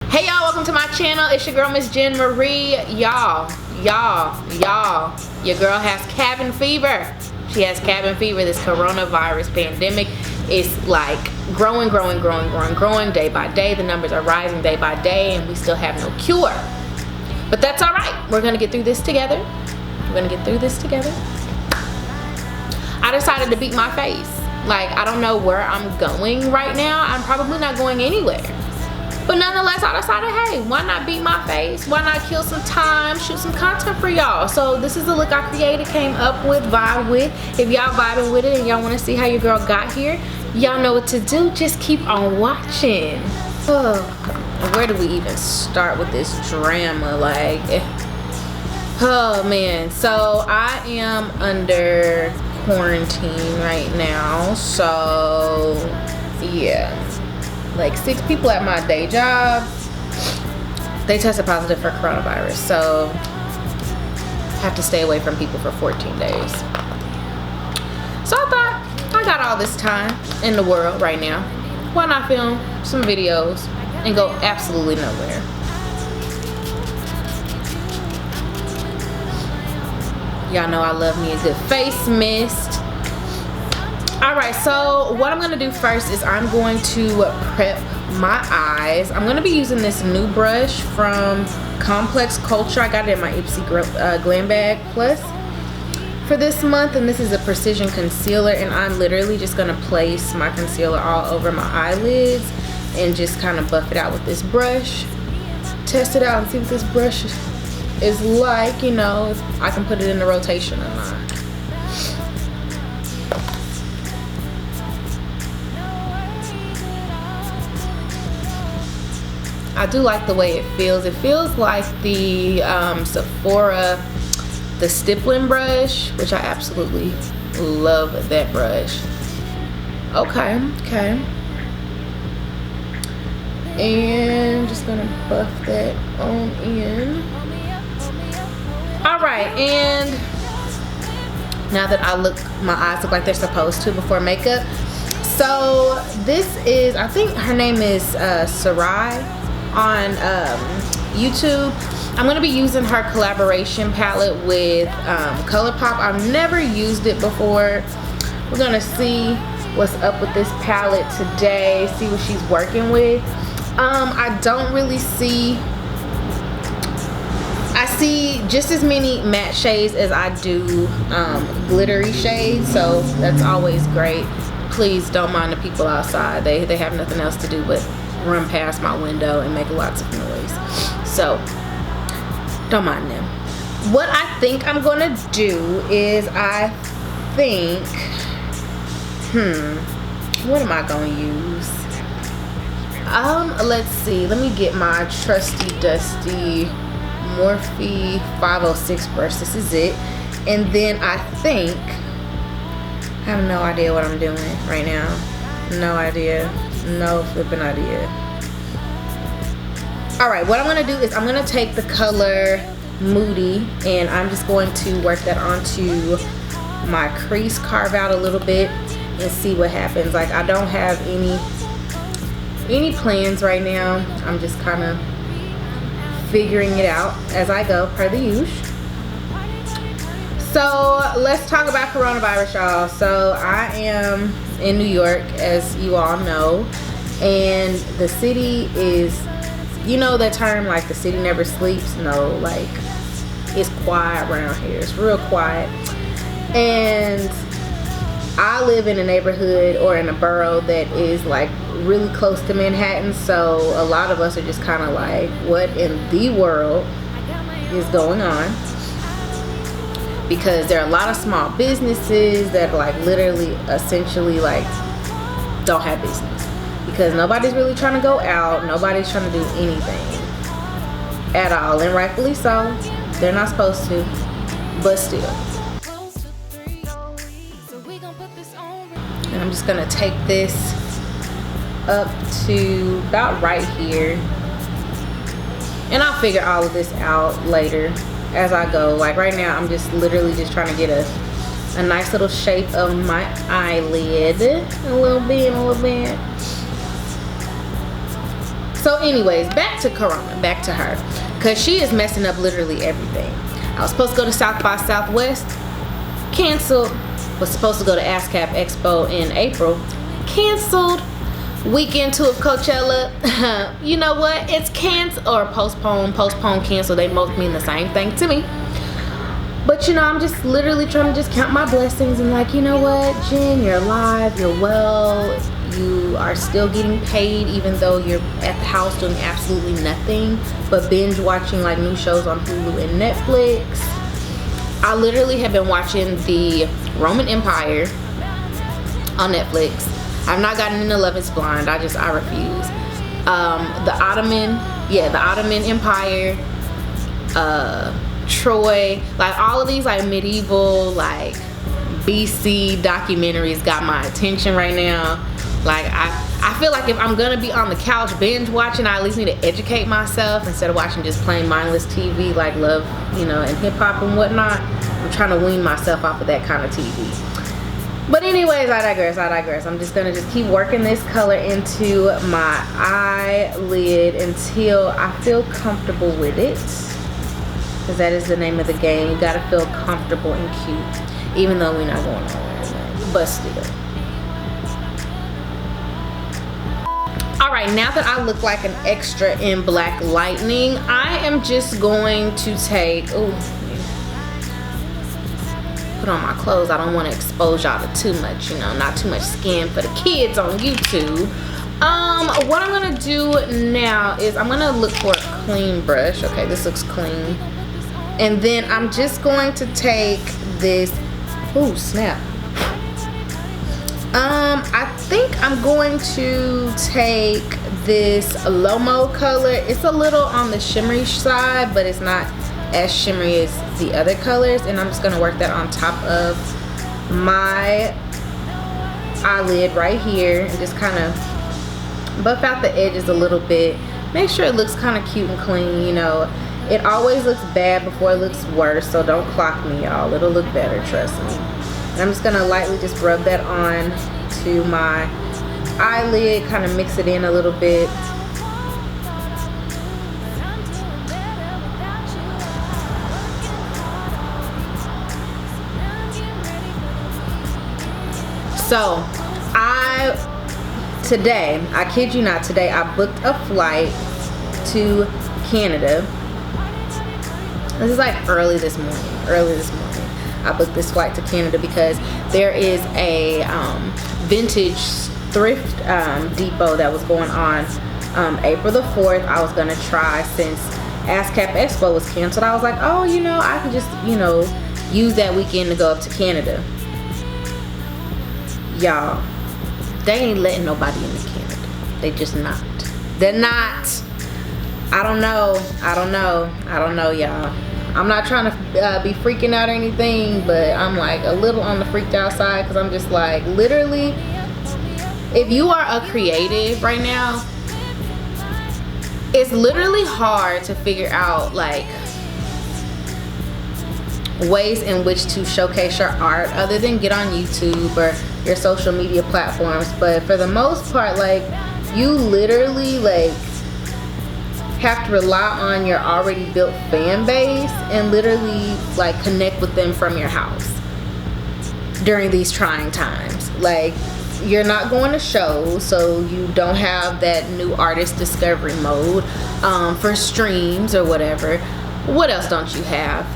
Hey y'all, welcome to my channel. It's your girl, Miss JenMarie. Y'all, your girl has cabin fever. She has cabin fever. This coronavirus pandemic is like growing day by day. The numbers are rising day by day and we still have no cure. But that's all right. We're gonna get through this together. I decided to beat my face. Like, I don't know where I'm going right now. I'm probably not going anywhere. But nonetheless, I decided, hey, why not beat my face? Why not kill some time, shoot some content for y'all? So this is the look I created, came up with, vibe with. If y'all vibing with it and y'all want to see how your girl got here, y'all know what to do. Just keep on watching. Oh, where do we even start with this drama? Like, oh man. So I am under quarantine right now. So yeah. Like 6 people at my day job, they tested positive for coronavirus, so I have to stay away from people for 14 days. So I thought, I got all this time in the world right now, why not film some videos and go absolutely nowhere? Y'all know I love me a good face mist. Alright, so what I'm going to do first is I'm going to prep my eyes. I'm going to be using this new brush from Complex Culture. I got it in my Ipsy Glam Bag Plus for this month, and this is a precision concealer, and I'm literally just going to place my concealer all over my eyelids and just kind of buff it out with this brush. Test it out and see what this brush is like, you know, if I can put it in the rotation or not. I do like the way it feels. It feels like the Sephora, the stippling brush, which I absolutely love that brush. Okay. And just gonna buff that on in. All right, and now that my eyes look like they're supposed to before makeup. So this is, I think her name is Sarai on YouTube. I'm going to be using her collaboration palette with ColourPop. I've never used it before. We're going to see what's up with this palette today, see what she's working with. I don't really see, I see just as many matte shades as I do glittery shades, so that's always great. Please don't mind the people outside. They have nothing else to do but run past my window and make lots of noise, so don't mind them. What I think I'm gonna do is, I think, what am I gonna use? Let's see, let me get my trusty dusty Morphe 506 brush. This is it. And then I think, I have no idea what I'm doing right now. No idea. No flipping idea. Alright, what I'm going to do is I'm going to take the color Moody and I'm just going to work that onto my crease, carve out a little bit and see what happens. Like, I don't have any plans right now. I'm just kind of figuring it out as I go, per the usual. So let's talk about coronavirus, y'all. So I am in New York, as you all know, and the city is, you know that term, like the city never sleeps? No, like it's quiet around here. It's real quiet. And I live in a neighborhood or in a borough that is like really close to Manhattan, so a lot of us are just kind of like, what in the world is going on? Because there are a lot of small businesses that like literally essentially like don't have business because nobody's really trying to go out, nobody's trying to do anything at all, and rightfully so. They're not supposed to, but still. And I'm just gonna take this up to about right here, and I'll figure all of this out later as I go. Like right now I'm just literally just trying to get a nice little shape of my eyelid, a little bit. So So anyways, back to Corona, back to her, because she is messing up literally everything. I was supposed to go to South by Southwest, canceled. Was supposed to go to ASCAP Expo in April, canceled. Weekend 2 of Coachella, you know what, it's canceled or postponed, cancel. They both mean the same thing to me. But you know, I'm just literally trying to just count my blessings and like, you know what, Jen, you're alive, you're well, you are still getting paid even though you're at the house doing absolutely nothing but binge watching like new shows on Hulu and Netflix. I literally have been watching the Roman Empire on Netflix. I've not gotten into Love is Blind. I refuse. The Ottoman Empire, Troy, like all of these like medieval, like BC documentaries got my attention right now. Like I feel like if I'm gonna be on the couch binge watching, I at least need to educate myself instead of watching just plain mindless TV like Love, you know, and hip hop and whatnot. I'm trying to wean myself off of that kind of TV. But anyways, I digress. I'm just gonna keep working this color into my eyelid until I feel comfortable with it. Because that is the name of the game. You gotta feel comfortable and cute. Even though we're not going nowhere. But still. Alright, now that I look like an extra in Black Lightning, I am just going to take... put on my clothes. I don't want to expose y'all to too much, you know, not too much skin for the kids on YouTube. What I'm gonna do now is I'm gonna look for a clean brush. Okay, this looks clean. And then I'm just going to take this, oh snap. I think I'm going to take this Lomo color. It's a little on the shimmery side, but it's not as shimmery as the other colors, and I'm just gonna work that on top of my eyelid right here and just kind of buff out the edges a little bit. Make sure it looks kind of cute and clean, you know. It always looks bad before it looks worse, so don't clock me, y'all. It'll look better, trust me. And I'm just gonna lightly just rub that on to my eyelid, kind of mix it in a little bit. So today, I kid you not, today I booked a flight to Canada. This is like early this morning. I booked this flight to Canada because there is a vintage thrift depot that was going on April the 4th. I was gonna try, since ASCAP Expo was canceled, I was like, oh, you know, I could just, you know, use that weekend to go up to Canada. Y'all, they ain't letting nobody into Canada. They just not. They're not. I don't know, y'all. I'm not trying to be freaking out or anything, but I'm like a little on the freaked out side, because I'm just like, literally, if you are a creative right now, it's literally hard to figure out like ways in which to showcase your art other than get on YouTube or your social media platforms. But for the most part, like, you literally like have to rely on your already built fan base and literally like connect with them from your house during these trying times. Like, you're not going to shows, so you don't have that new artist discovery mode for streams or whatever. What else don't you have?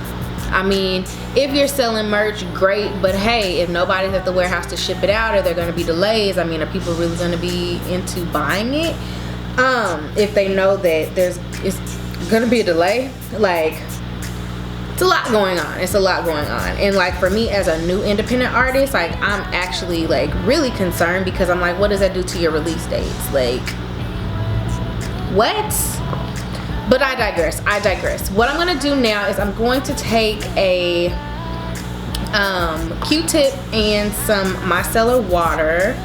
I mean, if you're selling merch, great, but hey, if nobody's at the warehouse to ship it out, or there are going to be delays, I mean, are people really going to be into buying it? If they know that it's going to be a delay, like, it's a lot going on. It's a lot going on. And like, for me as a new independent artist, like, I'm actually like really concerned, because I'm like, what does that do to your release dates? Like, what? But I digress. What I'm gonna do now is I'm going to take a Q-tip and some micellar water,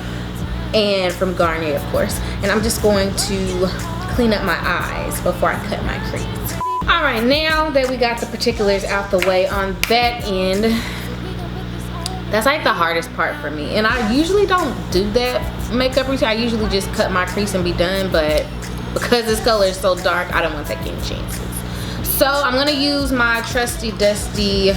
and from Garnier, of course, and I'm just going to clean up my eyes before I cut my crease. All right, now that we got the particulars out the way on that end, that's like the hardest part for me. And I usually don't do that makeup routine. I usually just cut my crease and be done, but because this color is so dark, I don't want to take any chances. So I'm gonna use my trusty dusty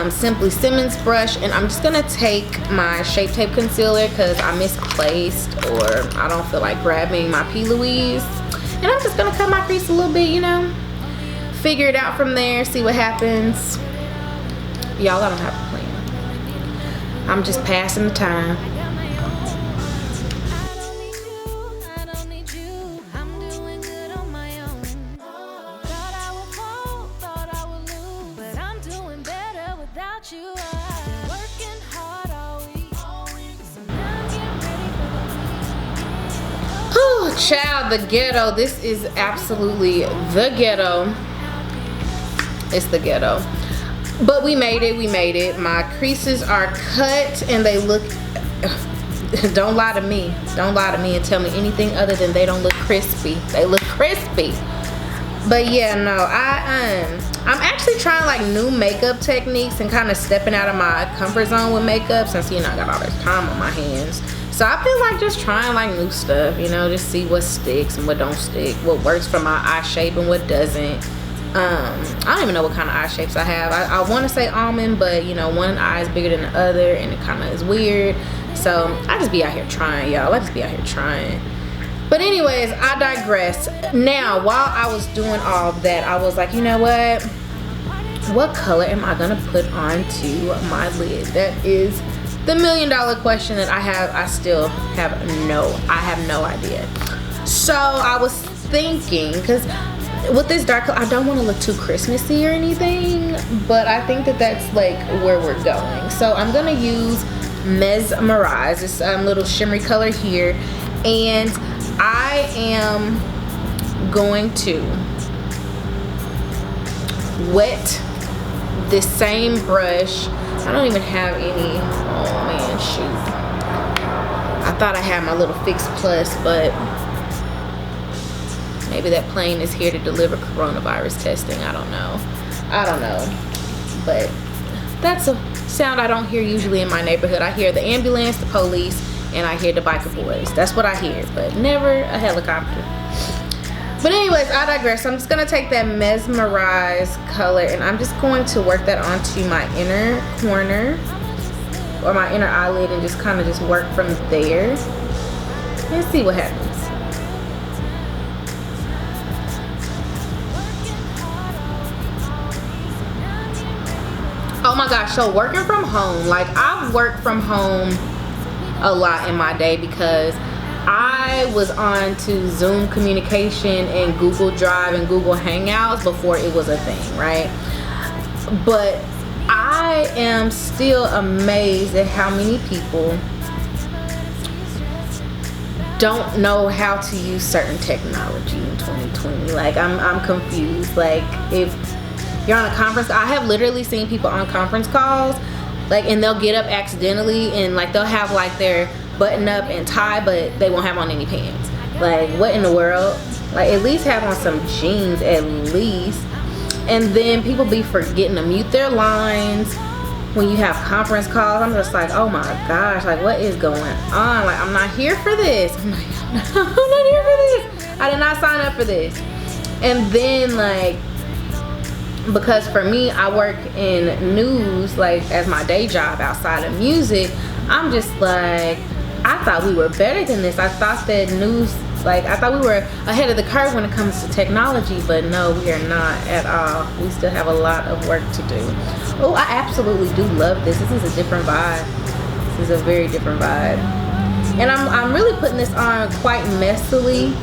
Simply Simmons brush, and I'm just gonna take my Shape Tape concealer because I misplaced, or I don't feel like grabbing my P. Louise, and I'm just gonna cut my crease a little bit, you know, figure it out from there, see what happens. Y'all, I don't have a plan. I'm just passing the time. Child, the ghetto. This is absolutely the ghetto. It's the ghetto. But we made it. We made it. My creases are cut and they look... Don't lie to me. Don't lie to me and tell me anything other than they don't look crispy. They look crispy. But yeah, no, I'm actually trying like new makeup techniques and kind of stepping out of my comfort zone with makeup, since, you know, I got all this time on my hands. So I've been like just trying like new stuff, you know, just see what sticks and what don't stick, what works for my eye shape and what doesn't. I don't even know what kind of eye shapes I have. I want to say almond, but you know, one eye is bigger than the other and it kind of is weird. So I just be out here trying, y'all. I just be out here trying. But anyways, I digress. Now, while I was doing all that, I was like, you know what color am I gonna put onto my lid? That is the $1 million question that I still have no idea. So I was thinking, because with this dark color, I don't want to look too Christmassy or anything, but I think that that's like where we're going. So I'm gonna use Mesmerize, this little shimmery color here, and I am going to wet this same brush. I don't even have any. Oh man, shoot. I thought I had my little Fix Plus, but maybe that plane is here to deliver coronavirus testing. I don't know. But that's a sound I don't hear usually in my neighborhood. I hear the ambulance, the police, and I hear the biker boys. That's what I hear, but never a helicopter. But anyways, I digress. I'm just gonna take that Mesmerize color and I'm just going to work that onto my inner corner or my inner eyelid and just kind of just work from there and see what happens. Oh my gosh, so working from home, like I've worked from home a lot in my day because I was on to Zoom communication and Google Drive and Google Hangouts before it was a thing, right? But I am still amazed at how many people don't know how to use certain technology in 2020. Like I'm confused. Like if you're on a conference, I have literally seen people on conference calls, like, and they'll get up accidentally and like they'll have like their button up and tie, but they won't have on any pants. Like, what in the world? Like, at least have on some jeans at least. And then people be forgetting to mute their lines when you have conference calls. I'm just like, oh my gosh, like what is going on? Like, I'm not here for this. I'm like, I'm not here for this. I did not sign up for this. And then like, because for me, I work in news, like as my day job outside of music, I'm just like, I thought we were better than this. I thought that news, like I thought we were ahead of the curve when it comes to technology, but no, we are not at all. We still have a lot of work to do. Oh, I absolutely do love this. This is a different vibe. This is a very different vibe. And I'm really putting this on quite messily.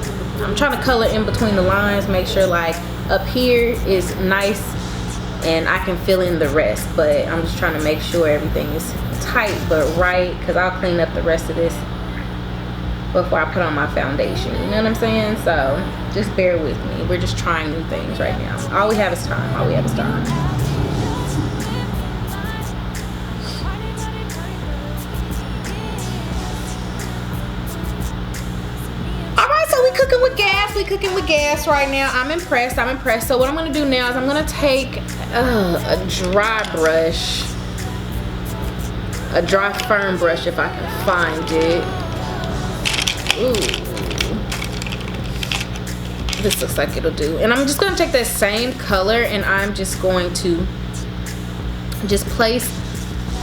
I'm trying to color in between the lines, make sure like up here is nice and I can fill in the rest, but I'm just trying to make sure everything is tight but right, because I'll clean up the rest of this before I put on my foundation, you know what I'm saying? So just bear with me. We're just trying new things right now. All we have is time. All we have is time. We cooking with gas right now. I'm impressed. So what I'm gonna do now is I'm gonna take a dry brush, a dry firm brush if I can find it. Ooh. this looks like it'll do. And I'm just gonna take that same color and I'm just going to just place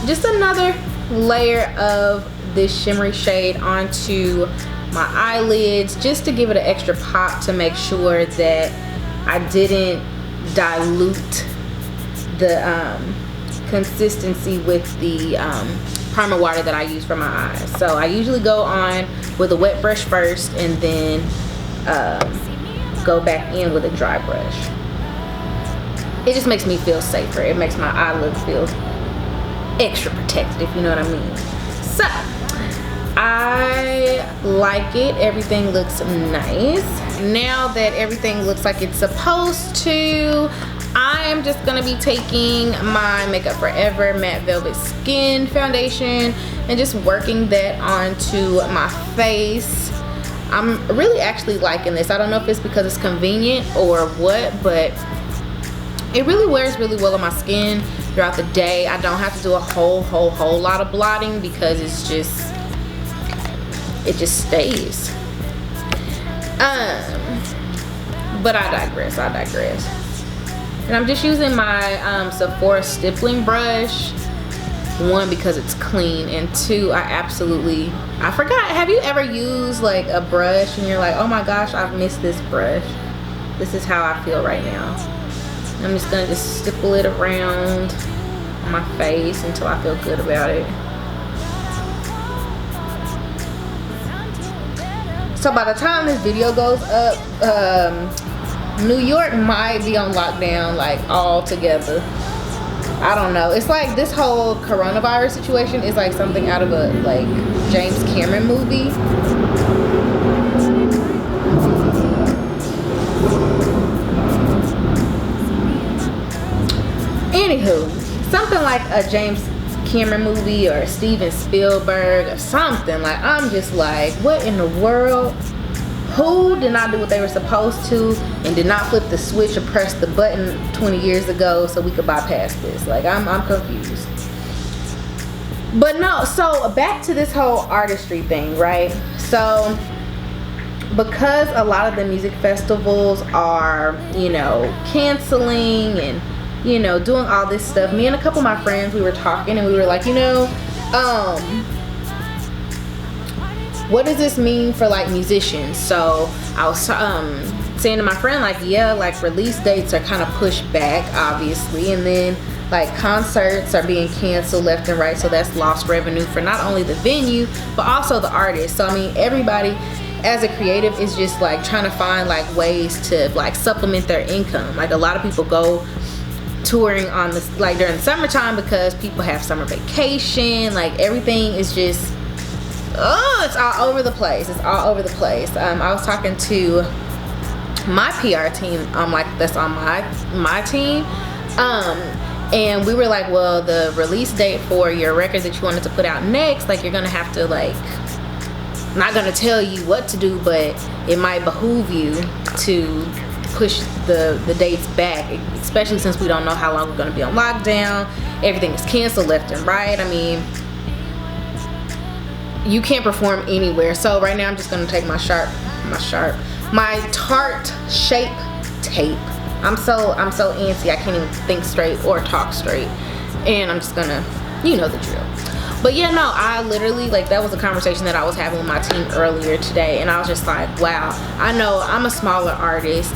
just another layer of this shimmery shade onto my eyelids, just to give it an extra pop, to make sure that I didn't dilute the consistency with the primer water that I use for my eyes. So I usually go on with a wet brush first and then go back in with a dry brush. It just makes me feel safer. It makes my eyelid feel extra protected, if you know what I mean. So I like it. Everything looks nice. Now that everything looks like it's supposed to, I am just gonna be taking my Makeup Forever Matte Velvet Skin Foundation and just working that onto my face. I'm really actually liking this. I don't know if it's because it's convenient or what, but it really wears really well on my skin throughout the day. I don't have to do a whole lot of blotting because it just stays. But I digress. And I'm just using my Sephora stippling brush. One, because it's clean, and two, I forgot, have you ever used like a brush and you're like, oh my gosh, I've missed this brush? This is how I feel right now. I'm just gonna stipple it around my face until I feel good about it. So by the time this video goes up, New York might be on lockdown, like all together. I don't know. It's like this whole coronavirus situation is like something out of a like James Cameron movie. Anywho, something like a James Cameron movie or Steven Spielberg or something. Like, I'm just like, what in the world? Who did not do what they were supposed to and did not flip the switch or press the button 20 years ago so we could bypass this? Like, I'm confused. But no, so back to this whole artistry thing, right? So because a lot of the music festivals are, you know, canceling and, you know, doing all this stuff, me and a couple of my friends, we were talking and we were like, you know, what does this mean for like musicians? So I was saying to my friend, like, yeah, like release dates are kind of pushed back, obviously, and then like concerts are being canceled left and right, so that's lost revenue for not only the venue but also the artist. So I mean, everybody as a creative is just like trying to find like ways to like supplement their income. Like a lot of people go touring on this like during the summertime because people have summer vacation. Like everything is just, oh, it's all over the place. It's all over the place. I was talking to my PR team, like that's on my team, and we were like, well, the release date for your record that you wanted to put out next, like you're gonna have to like, I'm not gonna tell you what to do, but it might behoove you to push the dates back, especially since we don't know how long we're gonna be on lockdown. Everything is canceled left and right. I mean, you can't perform anywhere. So right now I'm just gonna take my Tarte Shape Tape. I'm so antsy, I can't even think straight or talk straight, and I'm just gonna, you know the drill. But yeah, no, I literally, like, that was a conversation that I was having with my team earlier today, and I was just like, wow, I know I'm a smaller artist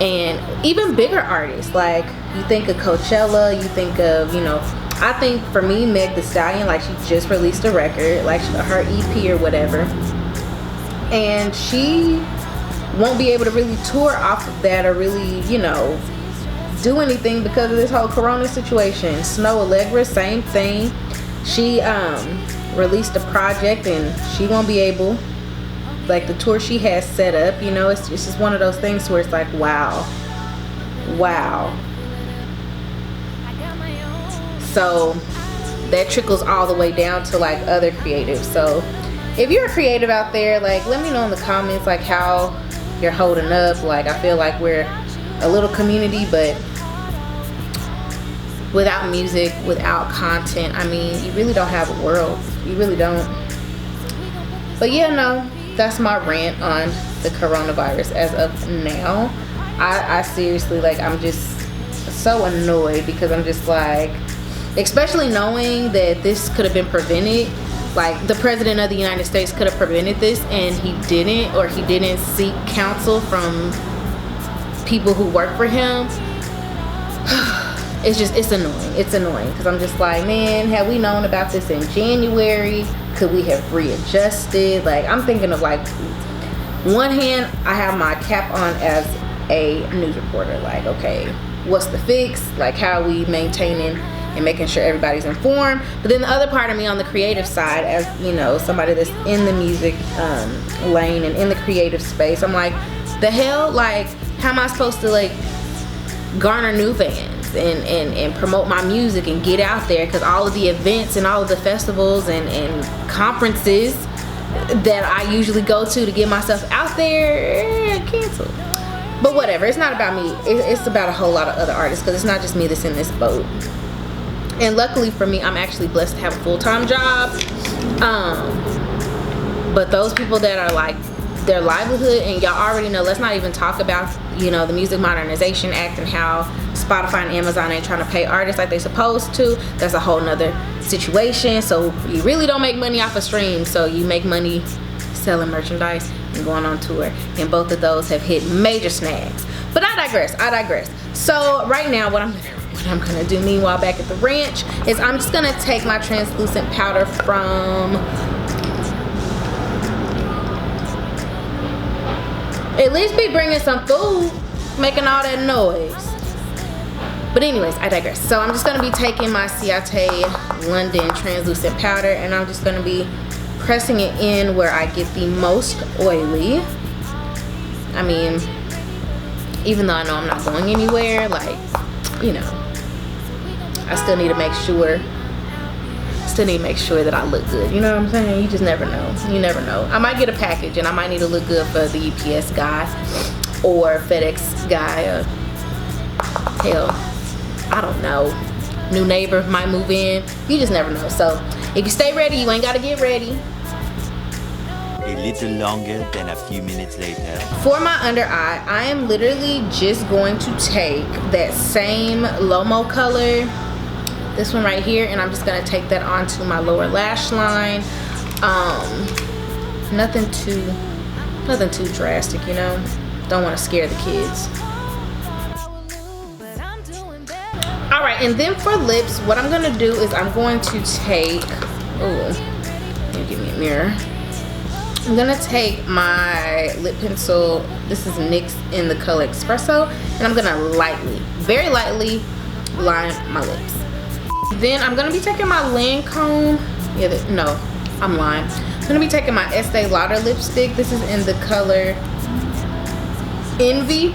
and even bigger artists. Like, you think of Coachella, you think of, you know, I think for me, Meg Thee Stallion, like, she just released a record, like her EP or whatever, and she won't be able to really tour off of that or really, you know, do anything because of this whole corona situation. Snow Allegra, same thing. She released a project and she won't be able, like the tour she has set up, you know, it's just one of those things where it's like, wow. So that trickles all the way down to like other creatives. So if you're a creative out there, like, let me know in the comments like how you're holding up. Like, I feel like we're a little community, but without music, without content, I mean, you really don't have a world. You really don't. But yeah, no, that's my rant on the coronavirus as of now. I seriously, like, I'm just so annoyed because I'm just like, especially knowing that this could have been prevented. Like, the president of the United States could have prevented this, and he didn't, or he didn't seek counsel from people who work for him. It's annoying. It's annoying because I'm just like, man, had we known about this in January, could we have readjusted? Like, I'm thinking of, like, one hand, I have my cap on as a news reporter. Like, okay, what's the fix? Like, how are we maintaining and making sure everybody's informed? But then the other part of me on the creative side, as you know, somebody that's in the music lane and in the creative space, I'm like, the hell? Like, how am I supposed to, like, garner new fans and promote my music and get out there? Because all of the events and all of the festivals and conferences that I usually go to get myself out there, canceled. But whatever, it's not about me. It's about a whole lot of other artists, because it's not just me that's in this boat. And luckily for me, I'm actually blessed to have a full-time job. But those people that are like, their livelihood, and y'all already know, let's not even talk about, you know, the Music Modernization Act and how Spotify and Amazon ain't trying to pay artists like they're supposed to. That's a whole nother situation. So you really don't make money off of streams, so you make money selling merchandise and going on tour, and both of those have hit major snags. But I digress. So right now, what I'm gonna do meanwhile back at the ranch is I'm just gonna take my translucent powder from, at least be bringing some food, making all that noise. But anyways, I digress. So I'm just gonna be taking my Ciate London translucent powder, and I'm just gonna be pressing it in where I get the most oily. I mean, even though I know I'm not going anywhere, like, you know, I still need to make sure that I look good. You know what I'm saying? You just never know. You never know. I might get a package and I might need to look good for the UPS guy or FedEx guy, or hell, I don't know, new neighbor might move in. You just never know. So if you stay ready, you ain't gotta get ready. A little longer than a few minutes later. For my under eye, I am literally just going to take that same Lomo color, this one right here, and I'm just gonna take that onto my lower lash line. Nothing too drastic, you know. Don't want to scare the kids. All right, and then for lips, what I'm gonna do is I'm going to take, give me a mirror. I'm gonna take my lip pencil. This is NYX in the color Espresso, and I'm gonna lightly, very lightly line my lips. Then I'm gonna be taking my Lancome. No, I'm lying. I'm gonna be taking my Estee Lauder lipstick. This is in the color Envy.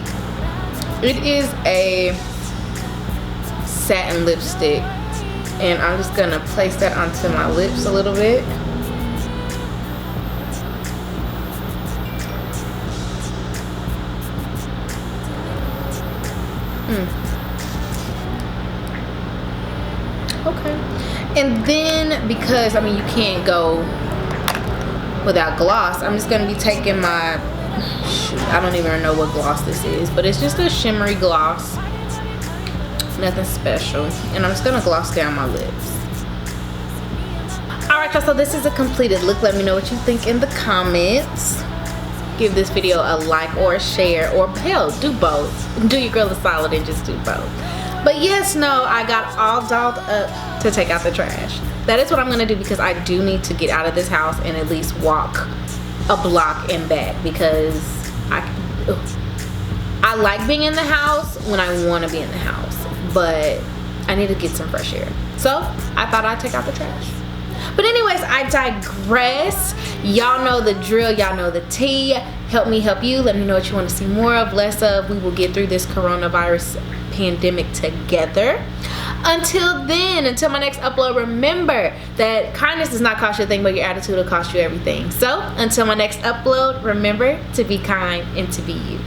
It is a satin lipstick, and I'm just gonna place that onto my lips a little bit. Okay, and then because I mean you can't go without gloss, I'm just gonna be taking my, I don't even know what gloss this is, but it's just a shimmery gloss, nothing special, and I'm just gonna gloss down my lips. All right, y'all, so this is a completed look. Let me know what you think in the comments. Give this video a like or a share, or hell, do both. Do your girl a solid and just do both. But yes, no, I got all dolled up to take out the trash. That is what I'm gonna do, because I do need to get out of this house and at least walk a block and back, because I like being in the house when I want to be in the house, but I need to get some fresh air. So I thought I'd take out the trash. But anyways, I digress. Y'all know the drill, y'all know the tea. Help me help you. Let me know what you want to see more of, less of. We will get through this coronavirus pandemic together. Until then, until my next upload, remember that kindness does not cost you a thing, but your attitude will cost you everything. So until my next upload, remember to be kind and to be you.